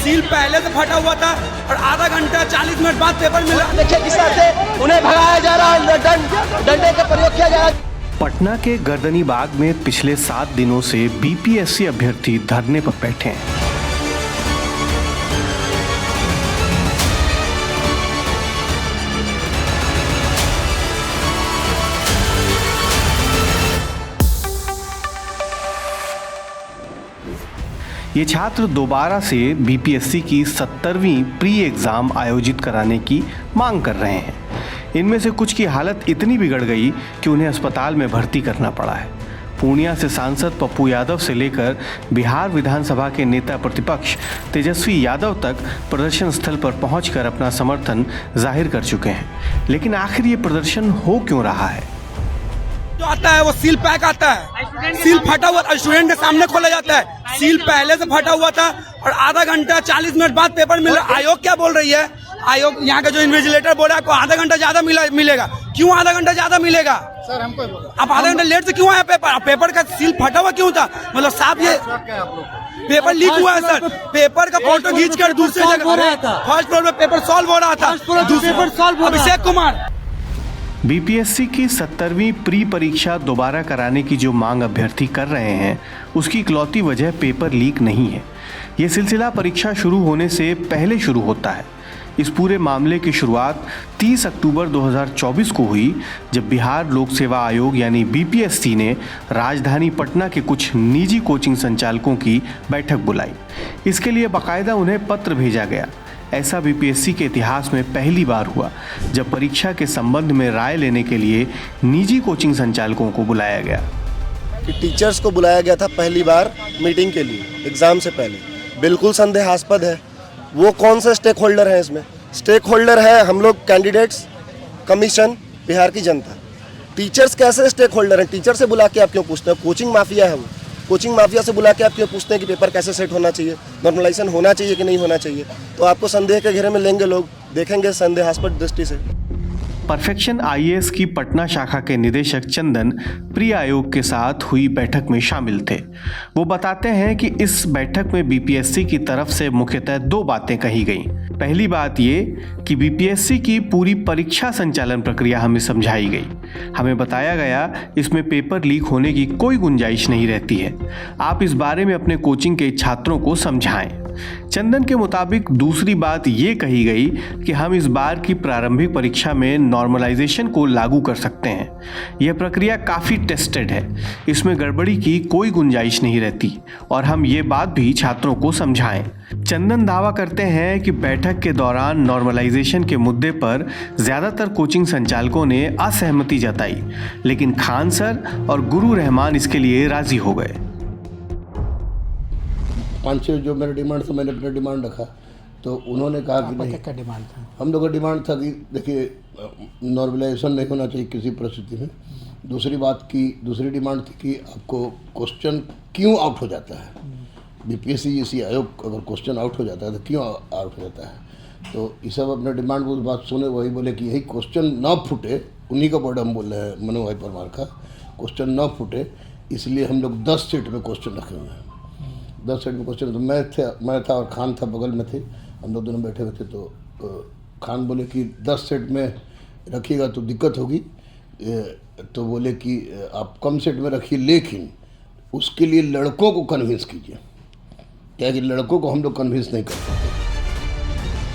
Seal पहले से फटा हुआ था और आधा घंटा 40 मिनट बाद पेपर मिला। देखिए किस तरह से उन्हें भगाया जा रहा है, डंडे का प्रयोग किया जा रहा है। पटना के गर्दनी बाग में पिछले 7 दिनों से बीपीएससी अभ्यर्थी धरने पर बैठे हैं। ये छात्र दोबारा से बीपीएससी की 70वीं प्री एग्ज़ाम आयोजित कराने की मांग कर रहे हैं। इनमें से कुछ की हालत इतनी बिगड़ गई कि उन्हें अस्पताल में भर्ती करना पड़ा है। पूर्णिया से सांसद पप्पू यादव से लेकर बिहार विधानसभा के नेता प्रतिपक्ष तेजस्वी यादव तक प्रदर्शन स्थल पर पहुंचकर अपना समर्थन जाहिर कर चुके हैं। लेकिन आखिर ये प्रदर्शन हो क्यों रहा है? जो आता है वो सील पैक आता है, सील फटा हुआ स्टूडेंट के सामने खोला जाता है। सील पहले से फटा हुआ था और आधा घंटा 40 मिनट बाद पेपर मिला। आयोग क्या बोल रही है? आयोग यहाँ का जो इन्विजिलेटर बोल रहा है आपको आधा घंटा ज्यादा मिलेगा। क्यों आधा घंटा ज्यादा मिलेगा सर? हमको आप आधा घंटा लेट से क्यों आया? पेपर का सील फटा हुआ क्यों था? मतलब साहब ये पेपर लीक हुआ है सर। पेपर का फोटो खींच कर दूसरे जगह फर्स्ट फ्लोर में पेपर सॉल्व हो रहा था। अभिषेक कुमार। बीपीएससी की 70वीं प्री परीक्षा दोबारा कराने की जो मांग अभ्यर्थी कर रहे हैं, उसकी इकलौती वजह पेपर लीक नहीं है। ये सिलसिला परीक्षा शुरू होने से पहले शुरू होता है। इस पूरे मामले की शुरुआत 30 अक्टूबर 2024 को हुई, जब बिहार लोक सेवा आयोग यानी बीपीएससी ने राजधानी पटना के कुछ निजी कोचिंग संचालकों की बैठक बुलाई। इसके लिए बाकायदा उन्हें पत्र भेजा गया। ऐसा बीपीएससी के इतिहास में पहली बार हुआ जब परीक्षा के संबंध में राय लेने के लिए निजी कोचिंग संचालकों को बुलाया गया। टीचर्स को बुलाया गया था पहली बार मीटिंग के लिए एग्जाम से पहले। बिल्कुल संदेहास्पद है। वो कौन से स्टेक होल्डर हैं इसमें? स्टेक होल्डर है हम लोग कैंडिडेट्स, कमीशन, बिहार की जनता। टीचर्स कैसे स्टेक होल्डर हैं? टीचर से बुला के आप क्यों पूछते हैं? कोचिंग माफिया है वो। कोचिंग माफिया से बुला के आप क्यों पूछते हैं कि पेपर कैसे सेट होना चाहिए, नॉर्मलाइजेशन होना चाहिए कि नहीं होना चाहिए? तो आपको संदेह के घेरे में लेंगे लोग, देखेंगे संदेहास्पद दृष्टि से। परफेक्शन आईएएस की पटना शाखा के निदेशक चंदन प्री आयोग के साथ हुई बैठक में शामिल थे। वो बताते हैं कि इस बैठक में बीपीएससी की तरफ से मुख्यतः 2 बातें कही गईं। पहली बात ये कि बीपीएससी की पूरी परीक्षा संचालन प्रक्रिया हमें समझाई गई। हमें बताया गया इसमें पेपर लीक होने की कोई गुंजाइश नहीं रहती है। आप इस बारे में अपने कोचिंग के छात्रों को समझाएं। चंदन के मुताबिक दूसरी बात ये कही गई कि हम इस बार की प्रारंभिक परीक्षा में नॉर्मलाइजेशन को लागू कर सकते हैं। यह प्रक्रिया काफ़ी टेस्टेड है, इसमें गड़बड़ी की कोई गुंजाइश नहीं रहती और हम ये बात भी छात्रों को समझाएं। चंदन दावा करते हैं कि बैठक के दौरान नॉर्मलाइजेशन के मुद्दे पर ज़्यादातर कोचिंग संचालकों ने असहमति जताई, लेकिन खान सर और गुरु रहमान इसके लिए राजी हो गए। 5-6 जो मेरा डिमांड था, मैंने अपना डिमांड रखा, तो उन्होंने कहा कि नहीं, का डिमांड था, हम लोग का डिमांड था कि देखिए नॉर्मलाइजेशन नहीं होना चाहिए किसी परिस्थिति में। दूसरी डिमांड थी कि आपको क्वेश्चन क्यों आउट हो जाता है, बीपीएससी जैसी आयोग अगर क्वेश्चन आउट हो जाता है तो क्यों आउट हो जाता है। तो ये सब अपने डिमांड को बात सुने, वही बोले कि यही क्वेश्चन ना फूटे, उन्हीं का वर्ड हम बोल रहे हैं, मनु भाई परमार का, क्वेश्चन ना फूटे इसलिए हम लोग 10 सेट में क्वेश्चन रखे हुए हैं। 10 सेट में क्वेश्चन, तो मैं था और खान था बगल में थे, हम लोग दोनों बैठे हुए थे। तो खान बोले कि 10 सेट में रखिएगा तो दिक्कत होगी, तो बोले कि आप कम सेट में रखिए, लेकिन उसके लिए लड़कों को कन्विंस कीजिए, क्या कि लड़कों को हम लोग कन्विंस नहीं कर सकते।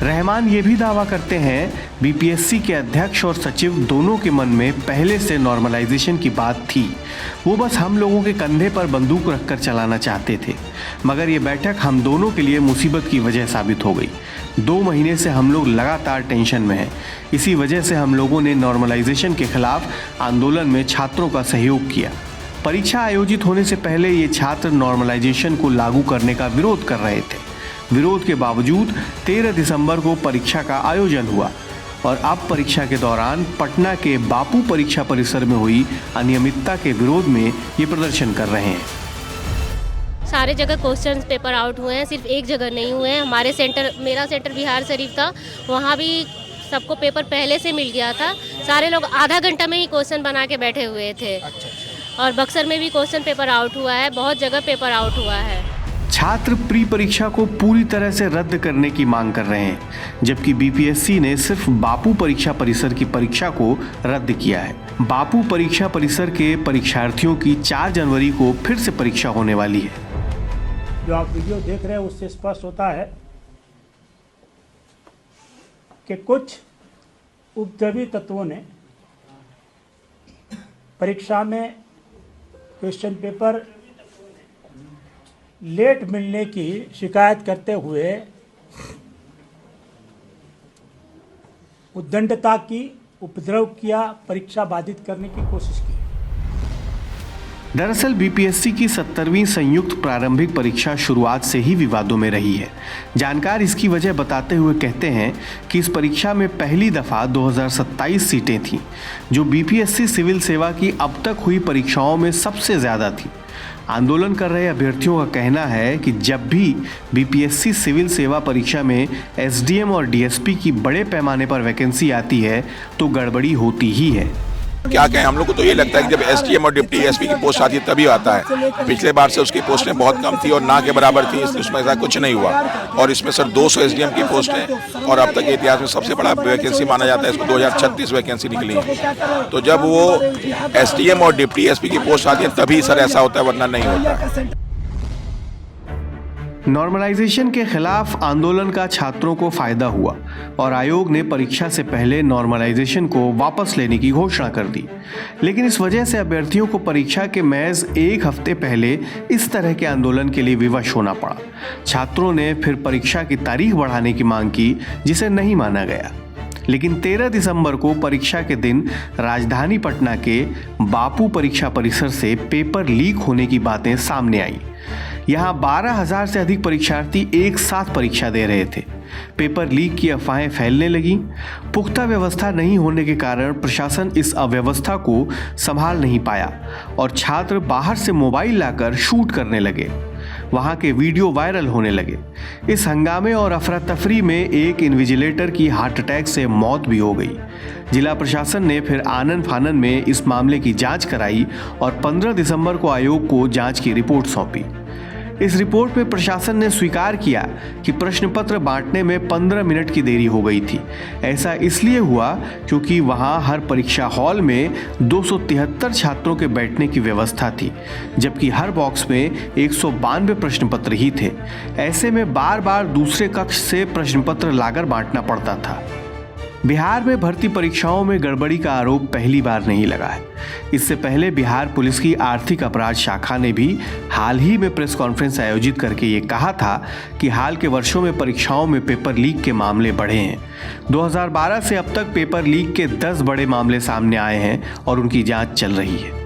रहमान ये भी दावा करते हैं बीपीएससी के अध्यक्ष और सचिव दोनों के मन में पहले से नॉर्मलाइजेशन की बात थी। वो बस हम लोगों के कंधे पर बंदूक रखकर चलाना चाहते थे, मगर ये बैठक हम दोनों के लिए मुसीबत की वजह साबित हो गई। 2 महीने से हम लोग लगातार टेंशन में हैं। इसी वजह से हम लोगों ने नॉर्मलाइजेशन के खिलाफ आंदोलन में छात्रों का सहयोग किया। परीक्षा आयोजित होने से पहले ये छात्र नॉर्मलाइजेशन को लागू करने का विरोध कर रहे थे। विरोध के बावजूद 13 दिसंबर को परीक्षा का आयोजन हुआ और अब परीक्षा के दौरान पटना के बापू परीक्षा परिसर में हुई अनियमितता के विरोध में ये प्रदर्शन कर रहे हैं। सारे जगह क्वेश्चन पेपर आउट हुए हैं, सिर्फ एक जगह नहीं हुए हैं। हमारे सेंटर, मेरा सेंटर बिहार शरीफ था, वहाँ भी सबको पेपर पहले से मिल गया था। सारे लोग आधा घंटा में ही क्वेश्चन बना के बैठे हुए थे। और बक्सर में भी क्वेश्चन पेपर आउट हुआ है, बहुत जगह पेपर आउट हुआ है। छात्र प्री परीक्षा को पूरी तरह से रद्द करने की मांग कर रहे हैं, जबकि बीपीएससी ने सिर्फ बापू परीक्षा परिसर की परीक्षा को रद्द किया है। बापू परीक्षा परिसर के परीक्षार्थियों की 4 जनवरी को फिर से परीक्षा होने वाली है। जो आप वीडियो देख रहे हैं उससे स्पष्ट होता है कि कुछ उपद्रवी तत्वों ने परीक्षा में क्वेश्चन पेपर लेट मिलने की शिकायत करते हुए उद्दंडता की, उपद्रव किया, परीक्षा बाधित करने की कोशिश की। दरअसल बीपीएससी की 70वीं संयुक्त प्रारंभिक परीक्षा शुरुआत से ही विवादों में रही है। जानकार इसकी वजह बताते हुए कहते हैं कि इस परीक्षा में पहली दफ़ा 2027 सीटें थीं, जो बीपीएससी सिविल सेवा की अब तक हुई परीक्षाओं में सबसे ज़्यादा थी। आंदोलन कर रहे अभ्यर्थियों का कहना है कि जब भी बीपीएससी सिविल सेवा परीक्षा में एसडीएम और डीएसपी की बड़े पैमाने पर वैकेंसी आती है तो गड़बड़ी होती ही है। क्या कहें, हम लोग को तो ये लगता है कि जब एसडीएम और डिप्टी एसपी की पोस्ट आती है तभी आता है। पिछले बार से उसकी पोस्टें बहुत कम थी और ना के बराबर थी, इसलिए उसमें ऐसा कुछ नहीं हुआ। और इसमें सर 200 एसडीएम की पोस्ट है और अब तक के इतिहास में सबसे बड़ा वैकेंसी माना जाता है। इसको 2036 वैकेंसी निकली है। तो जब वो एसडीएम और डिप्टी एसपी की पोस्ट आती है तभी सर ऐसा होता है, वरना नहीं होता। नॉर्मलाइजेशन के खिलाफ आंदोलन का छात्रों को फायदा हुआ और आयोग ने परीक्षा से पहले नॉर्मलाइजेशन को वापस लेने की घोषणा कर दी। लेकिन इस वजह से अभ्यर्थियों को परीक्षा के महज 1 हफ्ते पहले इस तरह के आंदोलन के लिए विवश होना पड़ा। छात्रों ने फिर परीक्षा की तारीख बढ़ाने की मांग की, जिसे नहीं माना गया। लेकिन 13 दिसंबर को परीक्षा के दिन राजधानी पटना के बापू परीक्षा परिसर से पेपर लीक होने की बातें सामने आई। यहाँ 12,000 से अधिक परीक्षार्थी एक साथ परीक्षा दे रहे थे। पेपर लीक की अफवाहें फैलने लगी। पुख्ता व्यवस्था नहीं होने के कारण प्रशासन इस अव्यवस्था को संभाल नहीं पाया और छात्र बाहर से मोबाइल लाकर शूट करने लगे। वहाँ के वीडियो वायरल होने लगे। इस हंगामे और अफरा तफरी में एक इन्विजिलेटर की हार्ट अटैक से मौत भी हो गई। जिला प्रशासन ने फिर आनन फानन में इस मामले की जांच कराई और 15 दिसंबर को आयोग को जांच की रिपोर्ट सौंपी। इस रिपोर्ट में प्रशासन ने स्वीकार किया कि प्रश्न पत्र बांटने में 15 मिनट की देरी हो गई थी। ऐसा इसलिए हुआ क्योंकि वहां हर परीक्षा हॉल में 273 छात्रों के बैठने की व्यवस्था थी, जबकि हर बॉक्स में 192 प्रश्न पत्र ही थे। ऐसे में बार बार दूसरे कक्ष से प्रश्न पत्र लाकर बांटना पड़ता था। बिहार में भर्ती परीक्षाओं में गड़बड़ी का आरोप पहली बार नहीं लगा है। इससे पहले बिहार पुलिस की आर्थिक अपराध शाखा ने भी हाल ही में प्रेस कॉन्फ्रेंस आयोजित करके ये कहा था कि हाल के वर्षों में परीक्षाओं में पेपर लीक के मामले बढ़े हैं। 2012 से अब तक पेपर लीक के 10 बड़े मामले सामने आए हैं और उनकी जांच चल रही है।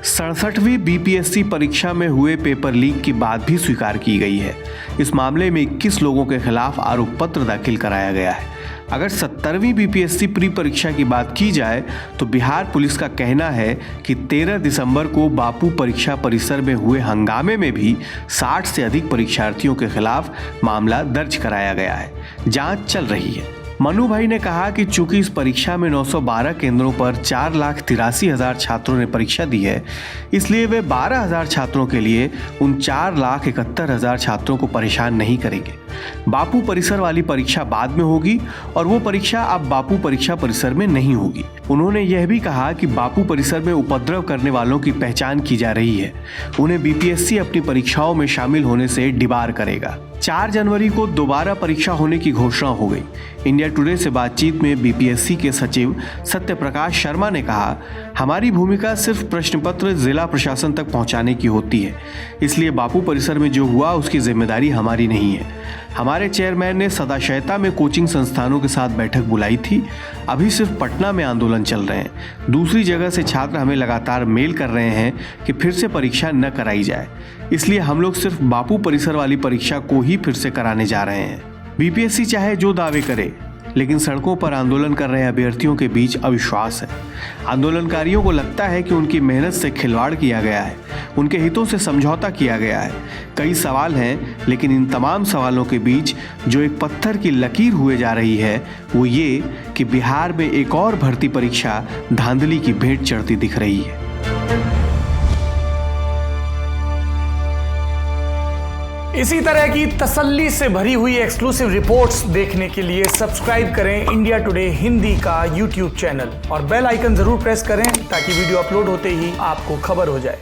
67वीं बीपीएससी परीक्षा में हुए पेपर लीक की बात भी स्वीकार की गई है। इस मामले में 21 लोगों के खिलाफ आरोप पत्र दाखिल कराया गया है। अगर 70वीं बीपीएससी प्री परीक्षा की बात की जाए तो बिहार पुलिस का कहना है कि 13 दिसंबर को बापू परीक्षा परिसर में हुए हंगामे में भी 60 से अधिक परीक्षार्थियों के खिलाफ मामला दर्ज कराया गया है। जांच चल रही है। मनु भाई ने कहा कि चूंकि इस परीक्षा में 912 केंद्रों पर 4,83,000 छात्रों ने परीक्षा दी है, इसलिए वे 12,000 छात्रों के लिए उन 4,71,000 छात्रों को परेशान नहीं करेंगे। बापू परिसर वाली परीक्षा बाद में होगी और वो परीक्षा अब बापू परीक्षा परिसर में नहीं होगी। उन्होंने यह भी कहा कि बापू परिसर में उपद्रव करने वालों की पहचान की जा रही है। उन्हें बीपीएससी अपनी परीक्षाओं में शामिल होने से डिबार करेगा। 4 जनवरी को दोबारा परीक्षा होने की घोषणा हो गई। इंडिया टुडे से बातचीत में बीपीएससी के सचिव सत्य प्रकाश शर्मा ने कहा, हमारी भूमिका सिर्फ प्रश्न पत्र जिला प्रशासन तक पहुंचाने की होती है, इसलिए बापू परिसर में जो हुआ उसकी जिम्मेदारी हमारी नहीं है। हमारे चेयरमैन ने सदाशयता में कोचिंग संस्थानों के साथ बैठक बुलाई थी। अभी सिर्फ पटना में आंदोलन चल रहे हैं। दूसरी जगह से छात्र हमें लगातार मेल कर रहे हैं कि फिर से परीक्षा न कराई जाए, इसलिए हम लोग सिर्फ बापू परिसर वाली परीक्षा को ही फिर से कराने जा रहे हैं। बीपीएससी चाहे जो दावे करे, लेकिन सड़कों पर आंदोलन कर रहे अभ्यर्थियों के बीच अविश्वास है। आंदोलनकारियों को लगता है कि उनकी मेहनत से खिलवाड़ किया गया है, उनके हितों से समझौता किया गया है। कई सवाल हैं, लेकिन इन तमाम सवालों के बीच जो एक पत्थर की लकीर हुए जा रही है वो ये कि बिहार में एक और भर्ती परीक्षा धांधली की भेंट चढ़ती दिख रही है। इसी तरह की तसल्ली से भरी हुई एक्सक्लूसिव रिपोर्ट्स देखने के लिए सब्सक्राइब करें इंडिया टुडे हिंदी का यूट्यूब चैनल और बेल आइकन जरूर प्रेस करें ताकि वीडियो अपलोड होते ही आपको खबर हो जाए।